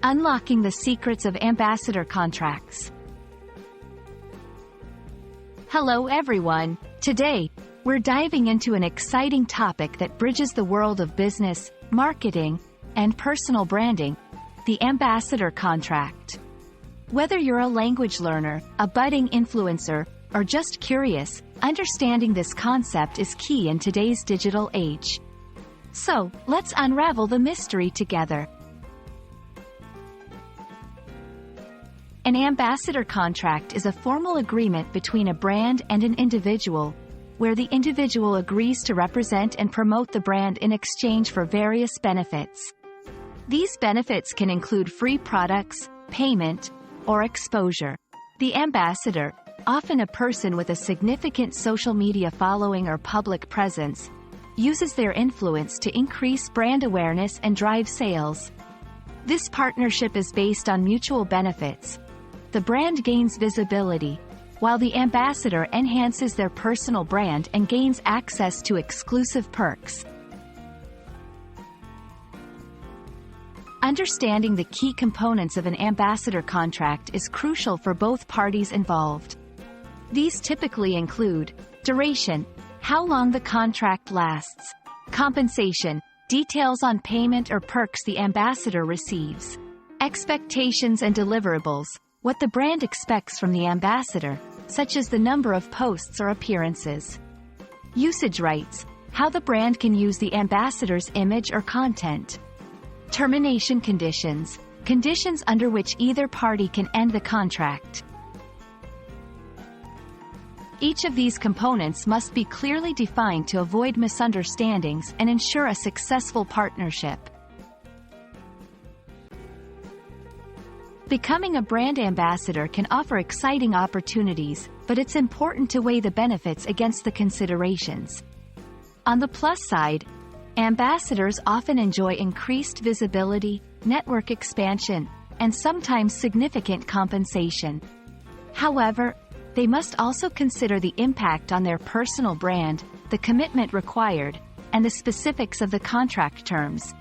Unlocking the secrets of ambassador contracts. Hello everyone. Today, we're diving into an exciting topic that bridges the world of business, marketing, and personal branding, the ambassador contract. Whether you're a language learner, a budding influencer, or just curious, understanding this concept is key in today's digital age. So, let's unravel the mystery together. An ambassador contract is a formal agreement between a brand and an individual, where the individual agrees to represent and promote the brand in exchange for various benefits. These benefits can include free products, payment, or exposure. The ambassador, often a person with a significant social media following or public presence, uses their influence to increase brand awareness and drive sales. This partnership is based on mutual benefits. The brand gains visibility, while the ambassador enhances their personal brand and gains access to exclusive perks. Understanding the key components of an ambassador contract is crucial for both parties involved. These typically include duration, how long the contract lasts; compensation, details on payment or perks the ambassador receives; expectations and deliverables, what the brand expects from the ambassador, such as the number of posts or appearances; usage rights, how the brand can use the ambassador's image or content; termination conditions, conditions under which either party can end the contract. Each of these components must be clearly defined to avoid misunderstandings and ensure a successful partnership. Becoming a brand ambassador can offer exciting opportunities, but it's important to weigh the benefits against the considerations. On the plus side, ambassadors often enjoy increased visibility, network expansion, and sometimes significant compensation. However, they must also consider the impact on their personal brand, the commitment required, and the specifics of the contract terms.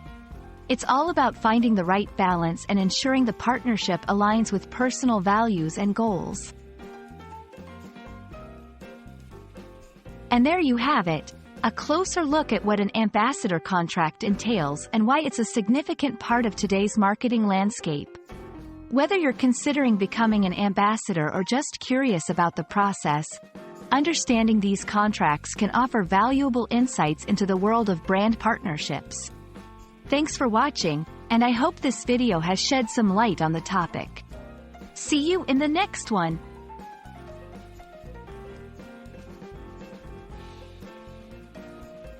It's all about finding the right balance and ensuring the partnership aligns with personal values and goals. And there you have it, a closer look at what an ambassador contract entails and why it's a significant part of today's marketing landscape. Whether you're considering becoming an ambassador or just curious about the process, understanding these contracts can offer valuable insights into the world of brand partnerships. Thanks for watching, and I hope this video has shed some light on the topic. See you in the next one.